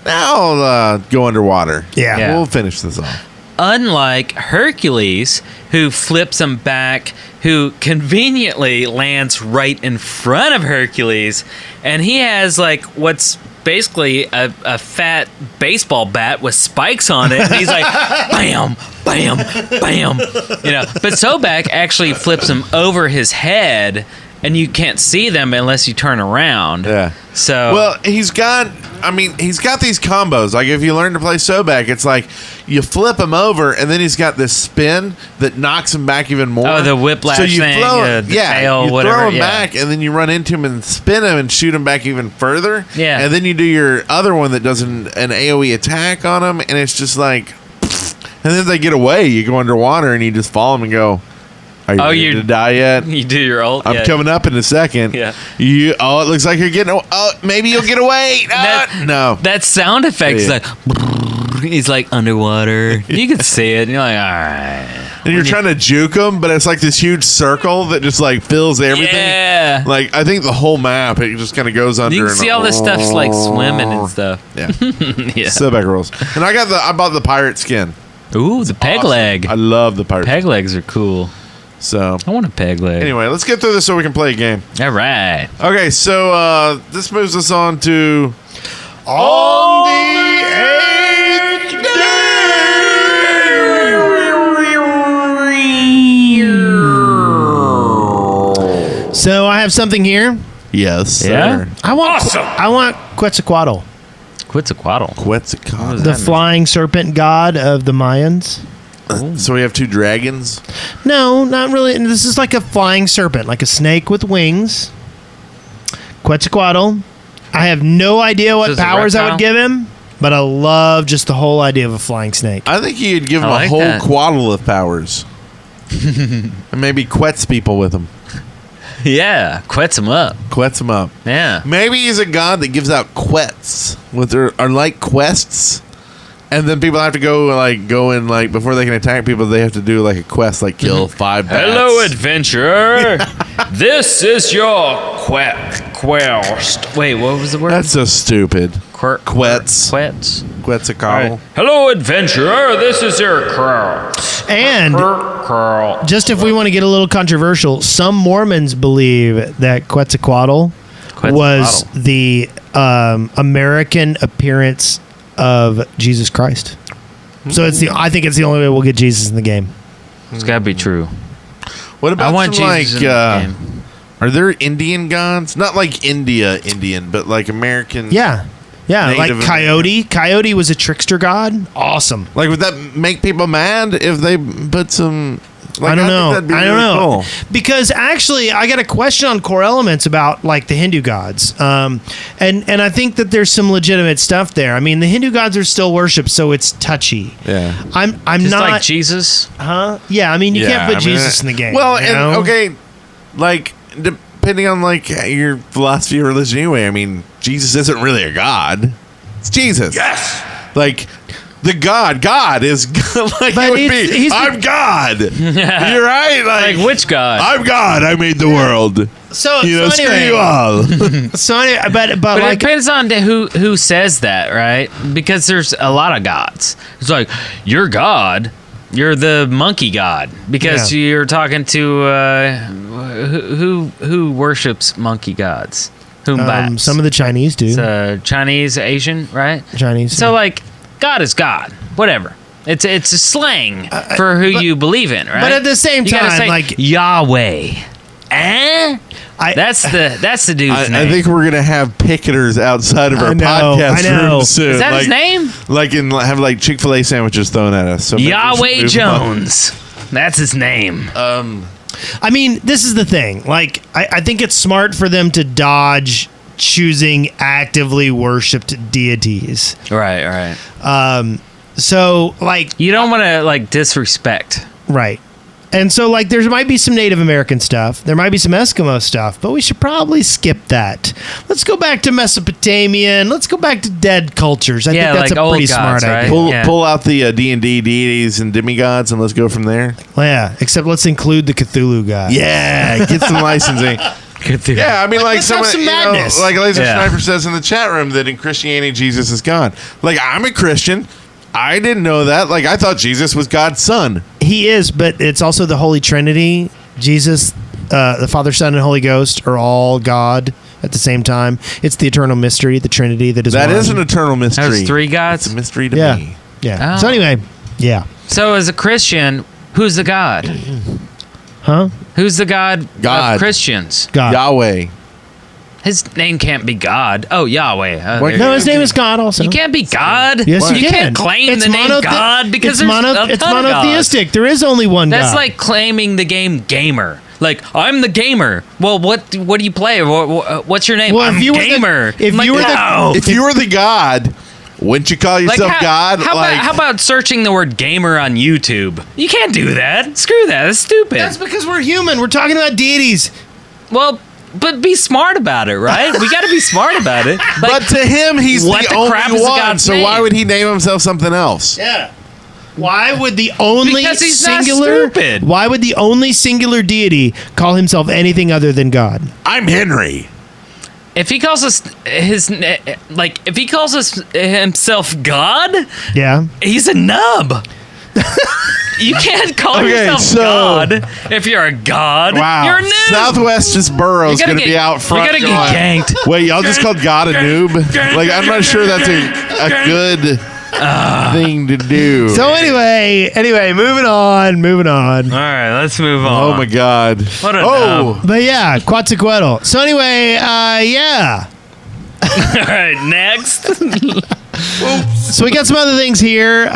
S3: Now I'll go underwater.
S1: Yeah.
S3: We'll finish this off.
S2: Unlike Hercules, who flips him back, who conveniently lands right in front of Hercules, and he has like what's basically a fat baseball bat with spikes on it, and he's like bam, bam, bam, But Sobek actually flips him over his head, and you can't see them unless you turn around.
S3: Yeah.
S2: So
S3: Well, he's got these combos. Like, if you learn to play Sobek, it's like you flip him over, and then he's got this spin that knocks him back even more.
S2: Oh, the whiplash
S3: so you
S2: thing,
S3: throw
S2: the tail,
S3: you
S2: whatever,
S3: throw him
S2: yeah.
S3: back, and then you run into him and spin him and shoot him back even further.
S2: Yeah.
S3: And then you do your other one that does an AoE attack on him, and it's just like, and then they get away. You go underwater, and you just follow them and go, are you ready to die yet?
S2: you do your ult.
S3: I'm coming up in a second.
S2: Yeah.
S3: It looks like you're getting. Oh, maybe you'll get away. No.
S2: That sound effect is
S3: Yeah.
S2: like he's like underwater. You can see it. And you're like, all right.
S3: And you're trying to juke them, but it's like this huge circle that just like fills everything.
S2: Yeah.
S3: Like, I think the whole map, it just kind of goes under.
S2: You can see all this stuff's like swimming and stuff.
S3: Yeah.
S2: Yeah.
S3: Sobek rolls. And I bought the pirate skin.
S2: Ooh, the peg
S3: Awesome.
S2: leg.
S3: I love the pirate.
S2: Peg legs are cool.
S3: So
S2: I want a peg leg.
S3: anyway, let's get through this so we can play a game.
S2: All right.
S3: Okay, so this moves us on to on the 8th day.
S1: So I have something here.
S3: Yes,
S2: Yeah?
S3: sir.
S1: I want Quetzalcoatl,
S2: Quetzalcoatl.
S3: Quetzalcoatl.
S1: the flying serpent god of the Mayans.
S3: So we have 2 dragons.
S1: No, not really. This is like a flying serpent, like a snake with wings. Quetzalcoatl. I have no idea what
S2: Just a
S1: powers I
S2: reptile?
S1: would give him, but I love just the whole idea of a flying snake.
S3: I think you'd give him
S2: I like
S3: a whole
S2: that.
S3: quaddle of powers. And maybe quetz people with him.
S2: Yeah. Quetz him up.
S3: Quetz them up.
S2: Yeah.
S3: Maybe he's a god that gives out quets with their are like quests. And then people have to go in before they can attack people, they have to do like a quest, like kill 5 bats.
S2: Hello, adventurer. This is your quest. Wait, what was the word?
S3: That's so stupid.
S2: Quets.
S3: Quetzalcoatl.
S2: Hello, adventurer. This is your quest.
S1: And just if we want to get a little controversial, some Mormons believe that Quetzalcoatl was the American appearance of Jesus Christ. So I think it's the only way we'll get Jesus in the game.
S2: It's got to be true.
S3: What
S2: I
S3: about
S2: want
S3: some,
S2: Jesus in the game.
S3: are there Indian gods? Not like Indian, but like American.
S1: Yeah,
S3: Native
S1: like Coyote. Coyote was a trickster god. Awesome.
S3: Like, would that make people mad if they put some? Like,
S1: I don't know.
S3: think that'd be
S1: I don't
S3: really
S1: know.
S3: cool.
S1: Because actually, I got a question on core elements about like the Hindu gods, and I think that there's some legitimate stuff there. I mean, the Hindu gods are still worshipped, so it's touchy.
S3: Yeah.
S1: I'm
S2: Just
S1: not.
S2: like Jesus.
S1: Huh? Yeah. I mean, you can't put Jesus in the game.
S3: Well,
S1: you
S3: and
S1: know?
S3: okay, like depending on like your philosophy or religion, anyway. I mean, Jesus isn't really a god. It's Jesus.
S2: Yes.
S3: Like the God is like
S1: But
S3: it would be.
S1: he's-
S3: I'm God. You're right.
S2: Like which God?
S3: I'm God. I made the world.
S1: So
S3: Screw
S1: anyway,
S3: you all.
S1: So anyway, but
S2: But
S1: like
S2: it depends on who says that, right? Because there's a lot of gods. It's like, you're God. You're the monkey god. Because you're talking to who worships monkey gods? Whom bats?
S1: Some of the Chinese do.
S2: It's Chinese, Asian, right?
S1: Chinese.
S2: So like, God is God. Whatever. It's a slang for who you believe in, right?
S1: But at the same
S2: you gotta
S1: time,
S2: say,
S1: like
S2: Yahweh. That's the dude's name.
S3: I think we're gonna have picketers outside of our
S1: I know.
S3: podcast room soon.
S2: Is that his name?
S3: Have like Chick-fil-A sandwiches thrown at us. So maybe we should
S2: Yahweh
S3: move
S2: Jones. That's his name.
S1: I mean, this is the thing. Like, I think it's smart for them to dodge choosing actively worshipped deities.
S2: Right.
S1: So, like,
S2: You don't want to like disrespect.
S1: right. And so, like, there might be some Native American stuff. There might be some Eskimo stuff, but we should probably skip that. Let's go back to Mesopotamian. Let's go back to dead cultures. I think that's
S2: like
S1: a pretty
S2: old gods,
S1: smart
S2: right?
S1: idea.
S3: Pull out the D&D deities and demigods and let's go from there.
S1: Well, yeah, except let's include the Cthulhu guy.
S3: Yeah, get some licensing. Yeah, I mean, like
S1: Let's have some madness.
S3: like Laser
S2: Yeah.
S3: Sniper says in the chat room that in Christianity Jesus is God. Like, I'm a Christian. I didn't know that. Like, I thought Jesus was God's son.
S1: He is, but it's also the Holy Trinity. Jesus, the Father, Son, and Holy Ghost are all God at the same time. It's the eternal mystery, the Trinity that is
S3: That
S1: one.
S3: is an eternal mystery.
S2: There's three gods.
S3: It's a mystery to
S1: Yeah.
S3: me.
S1: Yeah.
S2: Oh.
S1: So anyway, yeah.
S2: So as a Christian, who's the God?
S1: Huh?
S2: Who's the God
S3: God.
S2: of Christians?
S1: God.
S3: Yahweh.
S2: His name can't be God. Oh, Yahweh.
S3: What-
S1: No, his name is God also.
S2: You can't be God.
S1: Yes, you
S2: You
S1: can.
S2: can't claim
S1: It's
S2: the name
S1: monothe-
S2: God because
S1: it's
S2: there's a ton
S1: it's
S2: of gods.
S1: monotheistic. There is only one
S2: That's
S1: God.
S2: like claiming the game gamer. Like, I'm the gamer. Well, what do you play? What's your name?
S1: Well, if
S2: I'm
S1: you were the-
S2: gamer.
S1: if
S2: I'm like,
S1: you were the-
S2: no.
S3: If you were the God, wouldn't you call
S2: Like,
S3: yourself God?
S2: How about searching the word gamer on YouTube? You can't do that. Screw that. That's stupid.
S1: That's because we're human. We're talking about deities.
S2: Well, but be smart about it, right? We got to be smart about it. Like,
S3: but to him, he's
S2: what
S3: the
S2: the crap
S3: only
S2: is the
S3: one.
S2: God's
S3: So why
S2: name?
S3: would he name himself something else?
S1: Yeah. Why would the only
S2: Because he's not
S1: singular
S2: stupid.
S1: Why would the only singular deity call himself anything other than God?
S3: I'm Henry.
S2: if he calls us if he calls us himself God,
S1: Yeah.
S2: he's a nub. You can't call
S3: Okay,
S2: yourself
S3: so-
S2: God if you're a god.
S3: Wow.
S2: You're a noob.
S3: Southwest just Burrow's
S2: You gotta
S3: going to
S2: get-
S3: be out front.
S2: You gotta
S3: going,
S2: get ganked.
S3: Wait, y'all just called God a noob? Like, I'm not sure that's a good thing to do.
S1: So anyway, moving on.
S2: All right, let's move on.
S3: Oh my God.
S2: What a
S3: Oh,
S1: But yeah, Quetzalcoatl. So anyway, yeah.
S2: All right, next.
S1: So we got some other things here.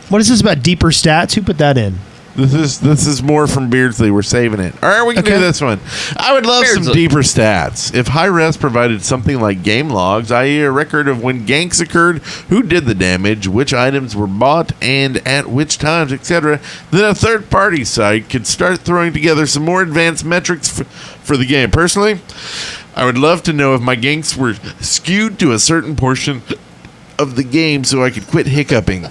S1: What is this about deeper stats? Who put that in?
S3: this is more from Beardsley. We're saving it. All right, we can
S1: Okay.
S3: do this one. I would love some
S2: Beardsley.
S3: deeper stats. If Hi-Res provided something like game logs, i.e. a record of when ganks occurred, who did the damage, which items were bought, and at which times, etc., then a third-party site could start throwing together some more advanced metrics for the game. Personally, I would love to know if my ganks were skewed to a certain portion of the game so I could quit hiccuping.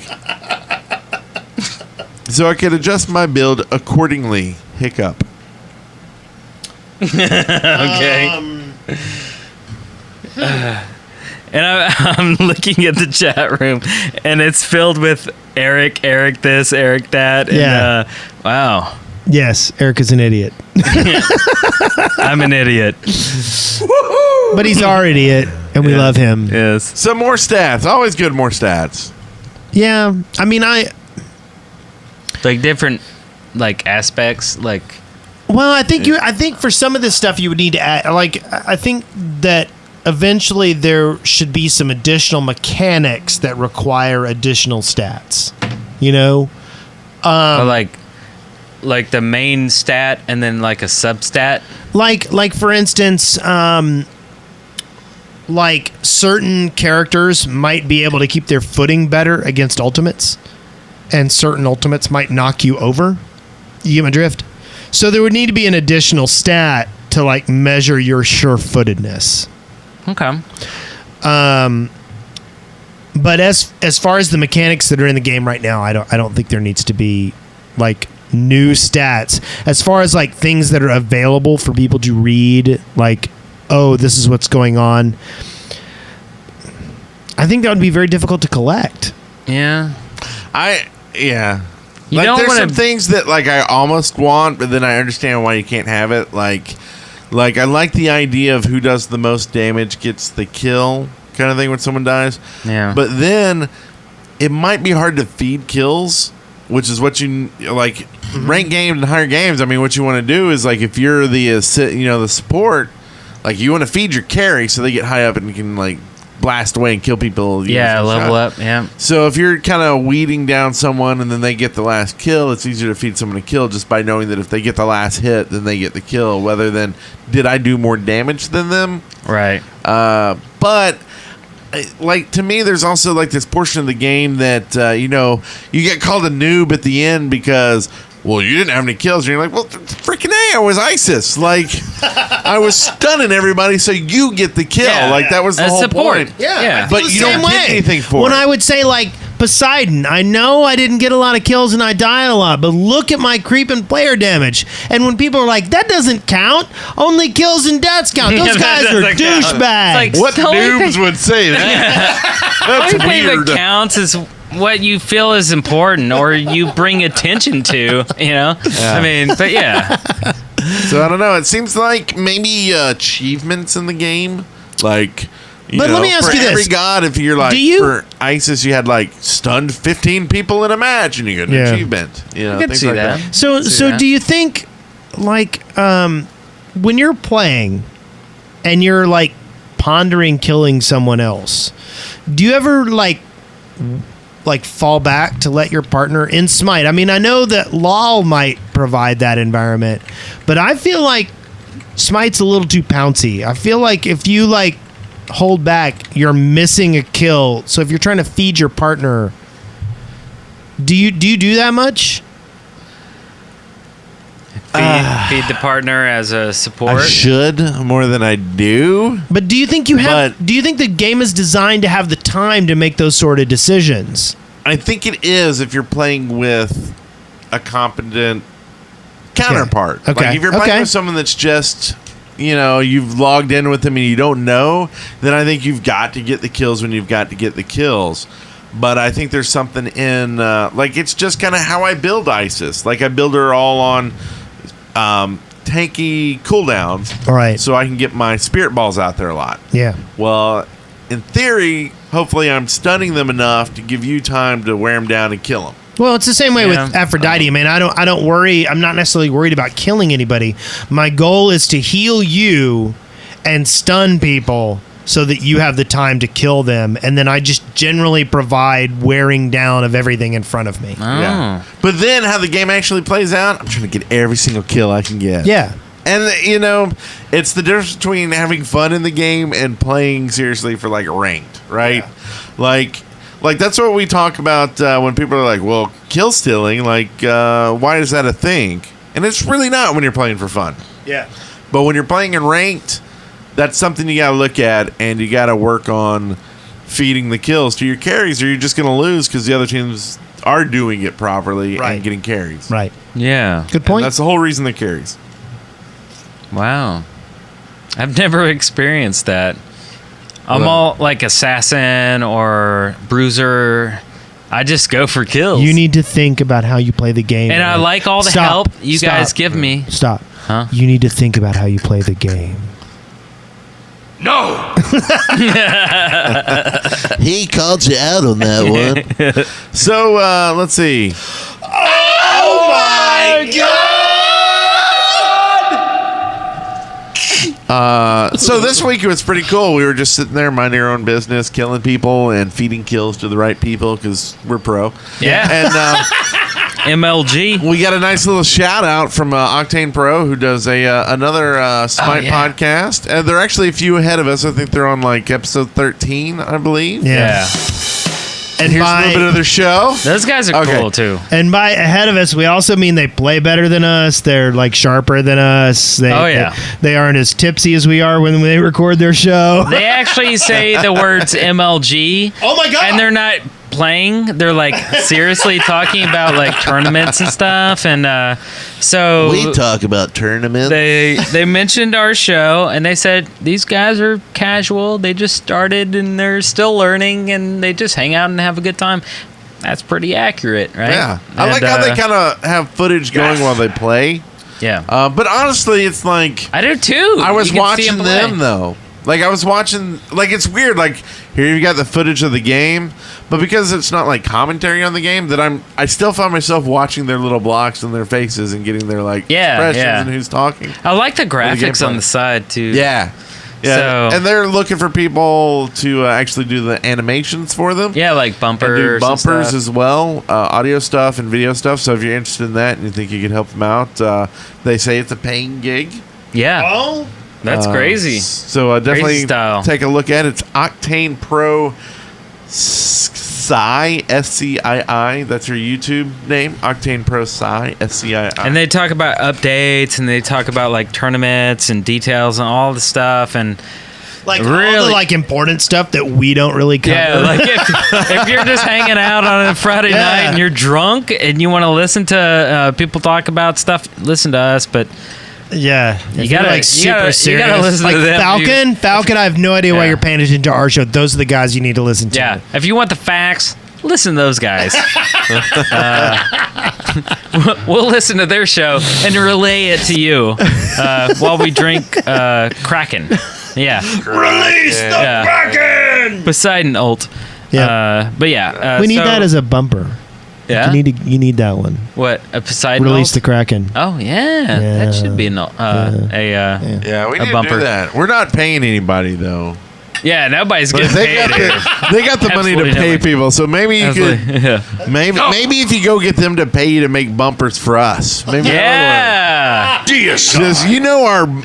S3: So I could adjust my build accordingly. Hiccup.
S2: Okay. And I'm looking at the chat room, and it's filled with Eric this, Eric that. And,
S1: Yeah.
S2: Wow.
S1: Yes, Eric is an idiot.
S2: I'm an idiot.
S1: But he's our idiot, and we love him.
S2: Yes.
S3: Some more stats. Always good, more stats.
S1: Yeah. I mean,
S2: Like different, like aspects, like.
S1: Well, I think for some of this stuff you would need to add. Like, I think that eventually there should be some additional mechanics that require additional stats. You know,
S2: or like the main stat and then like a substat.
S1: like for instance, like certain characters might be able to keep their footing better against ultimates, and certain ultimates might knock you over. You get my drift? So there would need to be an additional stat to like measure your sure-footedness.
S2: Okay.
S1: But as far as the mechanics that are in the game right now, I don't think there needs to be like new stats. As far as like things that are available for people to read, like, oh, this is what's going on. I think that would be very difficult to collect.
S2: Yeah.
S3: Yeah.
S2: You
S3: Like,
S2: don't
S3: there's
S2: wanna-
S3: some things that like I almost want, but then I understand why you can't have it. Like Like, I like the idea of who does the most damage gets the kill kind of thing when someone dies.
S2: Yeah.
S3: But then it might be hard to feed kills, which is what you like. Rank games and higher games. I mean, what you want to do is like if you're the the support, like you want to feed your carry so they get high up and you can like blast away and kill people.
S2: Yeah, level up. Yeah.
S3: So if you're kind of weeding down someone and then they get the last kill, it's easier to feed someone a kill just by knowing that if they get the last hit, then they get the kill. Rather than did I do more damage than them?
S2: Right.
S3: But like to me, there's also like this portion of the game that you get called a noob at the end because. Well, you didn't have any kills. And you're like, well, freaking A, I was ISIS. Like, I was stunning everybody, so you get the kill.
S2: Yeah,
S3: like, that was the whole
S2: support.
S3: point.
S1: Yeah.
S3: But you don't get anything for
S1: when
S3: it.
S1: I would say, like, Poseidon, I know I didn't get a lot of kills and I died a lot, but look at my creep and player damage. And when people are like, that doesn't count, only kills and deaths count. Those guys are douchebags.
S2: Like,
S3: What
S2: the only
S3: noobs
S2: thing-
S3: would say that?
S2: The
S3: That's
S2: only thing
S3: weird.
S2: that counts is what you feel is important or you bring attention to, I mean, but yeah.
S3: So, I don't know. It seems like maybe achievements in the game. Like,
S1: But let me ask
S3: for
S1: you this.
S3: every god, if you're like, for ISIS, you had like stunned 15 people in a match and you get an achievement.
S2: I could
S3: things
S2: see
S3: like
S2: that.
S1: So
S2: that.
S1: do you think, like, when you're playing and you're, like, pondering killing someone else, do you ever, like fall back to let your partner in Smite? I mean, I know that LoL might provide that environment, but I feel like Smite's a little too pouncy. I feel like if you, like, hold back, you're missing a kill. So if you're trying to feed your partner, do you do that much?
S2: Feed the partner as a support.
S3: I should more than I do.
S1: But do you think do you think the game is designed to have the time to make those sort of decisions?
S3: I think it is if you're playing with a competent counterpart.
S1: Okay.
S3: Like if you're playing with someone that's just, you've logged in with them and you don't know, then I think you've got to get the kills when you've got to get the kills. But I think there's something in, like, it's just kind of how I build ISIS. Like, I build her all on tanky cooldowns.
S1: All right.
S3: So I can get my spirit balls out there a lot.
S1: Yeah.
S3: Well, in theory, hopefully I'm stunning them enough to give you time to wear them down and kill them.
S1: Well, it's the same way with Aphrodite. I mean, I don't worry. I'm not necessarily worried about killing anybody. My goal is to heal you and stun people so that you have the time to kill them, and then I just generally provide wearing down of everything in front of me.
S2: Oh.
S3: Yeah. But then how the game actually plays out, I'm trying to get every single kill I can get.
S1: Yeah.
S3: And, it's the difference between having fun in the game and playing seriously for, like, ranked, right? Yeah. Like that's what we talk about when people are like, well, kill stealing, like, why is that a thing? And it's really not when you're playing for fun.
S1: Yeah.
S3: But when you're playing in ranked, that's something you got to look at, and you got to work on feeding the kills to your carries, or you're just going to lose because the other teams are doing it properly and getting carries.
S1: Right.
S2: Yeah.
S1: Good point.
S3: And that's the whole reason they're carries.
S2: Wow. I've never experienced that. I'm all like assassin or bruiser. I just go for kills.
S1: You need to think about how you play the game.
S2: And I like all the help you guys give me.
S1: Stop.
S2: Huh?
S1: You need to think about how you play the game.
S2: No.
S3: He called you out on that one. So, let's see. Oh my God! So this week it was pretty cool. We were just sitting there minding our own business, killing people and feeding kills to the right people because we're pro.
S2: Yeah.
S3: And
S2: MLG.
S3: we got a nice little shout out from Octane Pro, who does another Smite podcast. And they're actually a few ahead of us. I think they're on like episode 13, I believe.
S2: Yeah.
S3: And here's a little bit of their show.
S2: Those guys are cool too.
S1: And by ahead of us, we also mean they play better than us. They're like sharper than us. They aren't as tipsy as we are when they record their show.
S2: They actually say the words MLG.
S1: Oh my God.
S2: And they're not playing. They're like seriously talking about like tournaments and stuff. And so
S3: we talk about tournaments.
S2: They mentioned our show and they said these guys are casual. They just started and they're still learning and they just hang out and have a good time. That's pretty accurate, right?
S3: Yeah. I like how they kind of have footage going while they play.
S2: Yeah.
S3: But honestly, it's like
S2: I do too.
S3: I was
S2: You can see
S3: watching
S2: play.
S3: them though. Like I was watching, like it's weird. Like here you got the footage of the game, but because it's not like commentary on the game, that I still find myself watching their little blocks and their faces and getting their like expressions and who's talking.
S2: I like the graphics
S3: gameplay.
S2: on the side too.
S3: Yeah, yeah.
S2: So-
S3: And they're looking for people to actually do the animations for them.
S2: Yeah, like
S3: And
S2: bumpers.
S3: do bumpers
S2: and
S3: as well, audio stuff and video stuff. So if you're interested in that and you think you could help them out, they say it's a paying gig.
S2: Yeah,
S1: Oh,
S2: that's crazy.
S3: So definitely
S2: Crazy style.
S3: take a look at it. It's Octane Pro Scii, SCII. That's her YouTube name. Octane Pro Scii, SCII.
S2: And they talk about updates, and they talk about like tournaments and details and all the stuff. And
S1: like all
S2: Really?
S1: the like important stuff that we don't really cover.
S2: yeah, like if you're just hanging out on a Friday
S1: Yeah.
S2: night and you're drunk and you want to listen to people talk about stuff, listen to us. But
S1: Yeah,
S2: You
S1: If you're,
S2: gotta-
S1: like
S2: you
S1: super
S2: gotta- you
S1: serious.
S2: gotta listen
S1: like
S2: to them,
S1: Falcon. I have no idea why
S2: Yeah.
S1: you're paying attention to our show. Those are the guys you need to listen to.
S2: yeah, if you want the facts, listen to those guys. We'll listen to their show and relay it to you while we drink Kraken. Yeah,
S1: Release the
S2: Yeah.
S1: Kraken.
S2: Poseidon ult.
S1: Yeah.
S2: But yeah,
S1: We need that as a bumper.
S2: yeah.
S1: You need that one.
S2: What, a Poseidon
S1: Release the
S2: ult?
S1: Kraken.
S2: Oh yeah, that should be
S3: Yeah, we
S2: A
S3: need to
S2: bumper.
S3: do that. We're not paying anybody though.
S2: yeah. Nobody's
S3: But
S2: getting
S3: they
S2: paid
S3: got
S2: here.
S3: they got the money to
S2: Absolutely
S3: pay
S2: nobody.
S3: people. So maybe you could
S2: Absolutely. Yeah.
S3: maybe if you go get them to pay you to make bumpers for us. Maybe
S2: Yeah.
S3: Just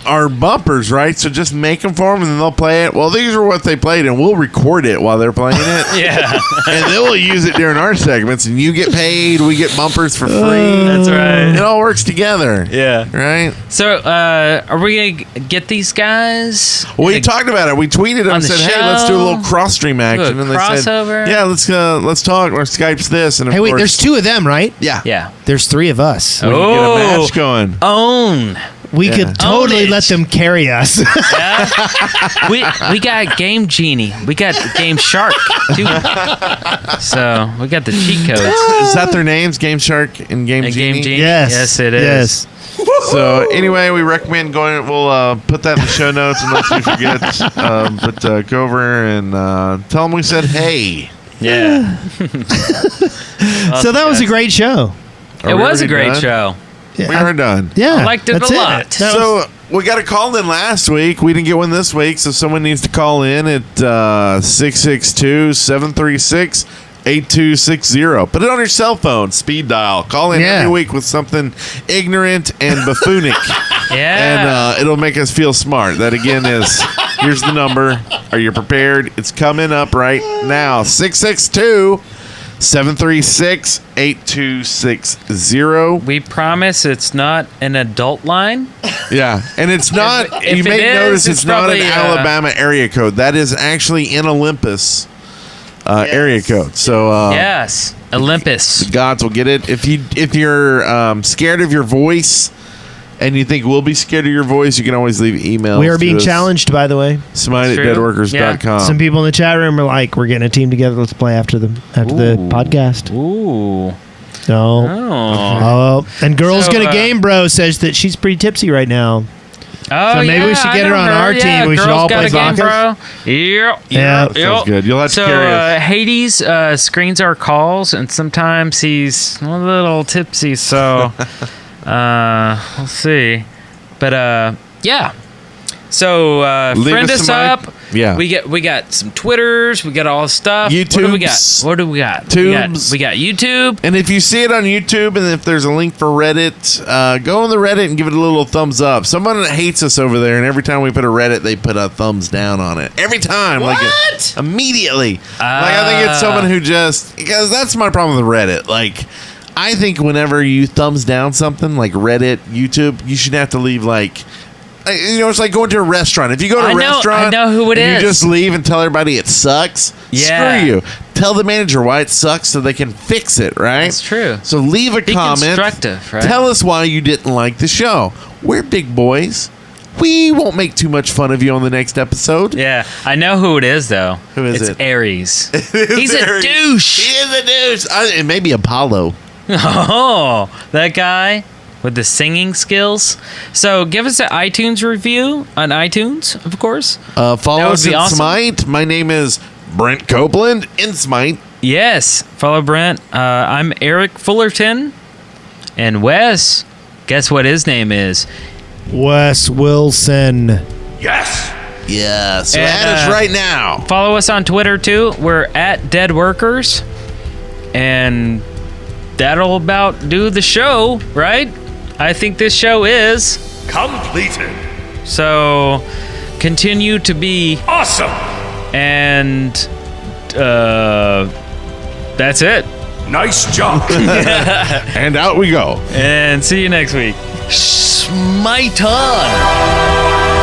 S3: our bumpers, right? So just make them for them, and then they'll play it. Well, these are what they played, and we'll record it while they're playing it,
S2: Yeah.
S3: and then we'll use it during our segments. And you get paid, we get bumpers for free.
S2: That's right.
S3: It all works together.
S2: Yeah.
S3: Right.
S2: So, are we gonna get these guys?
S3: We talked about it. We tweeted them
S2: On
S3: and
S2: the
S3: said, "Hey, let's do a little
S2: show?
S3: cross stream action."
S2: Do a
S3: And they
S2: crossover?
S3: said, "Yeah, let's talk." Or Skype's this, and of
S1: Hey, wait.
S3: course,
S1: There's two of them, right?
S3: Yeah,
S2: Yeah.
S1: There's three of us.
S3: We can get a
S2: Oh.
S3: match going.
S2: Own.
S1: We
S3: Yeah.
S1: could totally
S2: Own it.
S1: let them carry us.
S2: Yeah. we got Game Genie. We got Game Shark too. So we got the cheat codes.
S3: Is that their names? Game Shark and Game
S2: And
S3: Genie.
S2: Game Genie.
S1: Yes.
S2: Yes, it is.
S1: Yes.
S3: So anyway, we recommend going. We'll put that in the show notes unless we forget. But go over and tell them we said hey.
S2: Yeah.
S1: So that was a great show.
S3: Are
S2: It
S3: we
S2: was a
S3: already
S2: great
S3: done?
S2: show.
S1: Yeah,
S3: We are done.
S1: Yeah,
S2: I liked it
S1: that's
S2: a lot.
S1: That was-
S3: So we got a call in last week. We didn't get one this week, so someone needs to call in at 662-736-8260. Put it on your cell phone, speed dial. Call in
S1: Yeah.
S3: every week with something ignorant and buffoonic,
S2: Yeah.
S3: and it'll make us feel smart. That again is, here's the number. Are you prepared? It's coming up right now. 662-736-8260.
S2: We promise it's not an adult line.
S3: Yeah, and it's not.
S2: If
S3: you
S2: it
S3: may
S2: is,
S3: notice
S2: it's
S3: it's not an
S2: probably,
S3: Alabama area code. That is actually in Olympus area code. So
S2: Yes. Olympus.
S3: the gods will get it. If you're scared of your voice and you think we'll be scared of your voice, you can always leave emails.
S1: we are being
S3: to us.
S1: challenged, by the way.
S3: Smite at
S2: True.
S3: deadworkers.com.
S1: Some people in the chat room are like, "We're getting a team together. Let's play after the
S2: Ooh.
S1: podcast."
S2: Ooh.
S1: No.
S2: Oh.
S1: And Girls
S2: So,
S1: Gonna Game Bro says that she's pretty tipsy right now.
S2: Oh,
S1: So maybe we
S2: yeah,
S1: should
S2: I
S1: get her
S2: know
S1: on our team. We should
S2: Girls
S1: all
S2: got
S1: play
S2: a game,
S1: vodkas.
S2: bro. Yep.
S1: Yeah.
S3: That sounds good. You'll have to
S2: So
S3: carry us.
S2: Hades screens our calls, and sometimes he's a little tipsy. So we'll see. But yeah. So
S3: Leave
S2: friend
S3: us
S2: us
S3: some
S2: up.
S3: Yeah.
S2: We got some Twitters. We got all the stuff. What do we got?
S3: YouTubes.
S2: What do we got?
S3: Tubes.
S2: We got YouTube.
S3: And if you see it on YouTube, and if there's a link for Reddit, go on the Reddit and give it a little thumbs up. Someone hates us over there, and every time we put a Reddit, they put a thumbs down on it. Every time,
S2: What?
S3: immediately. I think it's someone who just, because that's my problem with Reddit. Like, I think whenever you thumbs down something like Reddit, YouTube, you should have to leave it's like going to a restaurant. If you go to a restaurant,
S2: I know who it
S3: and
S2: is.
S3: you just leave and tell everybody it sucks.
S2: Yeah.
S3: Screw you. Tell the manager why it sucks so they can fix it. Right?
S2: That's true.
S3: So leave a
S2: Be
S3: comment.
S2: constructive, right?
S3: Tell us why you didn't like the show. We're big boys. We won't make too much fun of you on the next episode.
S2: Yeah, I know who it is though.
S3: Who is
S2: it's
S3: it?
S2: Aries.
S3: It's
S2: He's a
S3: Aries.
S2: douche.
S3: He is a douche. It may be Apollo.
S2: Oh, that guy. with the singing skills. So give us an iTunes review on iTunes, of course.
S3: Follow
S2: That would
S3: us
S2: be
S3: at
S2: awesome.
S3: Smite. My name is Brent Copeland in Smite.
S2: Yes, follow Brent. I'm Eric Fullerton. And Wes, guess what his name is?
S1: Wes Wilson.
S3: Yes. Yeah. So
S2: And,
S3: add us right now.
S2: Follow us on Twitter too. We're at Dead Workers. And that'll about do the show, right? I think this show is
S4: Completed.
S2: so continue to be
S4: Awesome.
S2: and that's it.
S4: Nice job.
S3: And out we go.
S2: And see you next week.
S3: Smite on.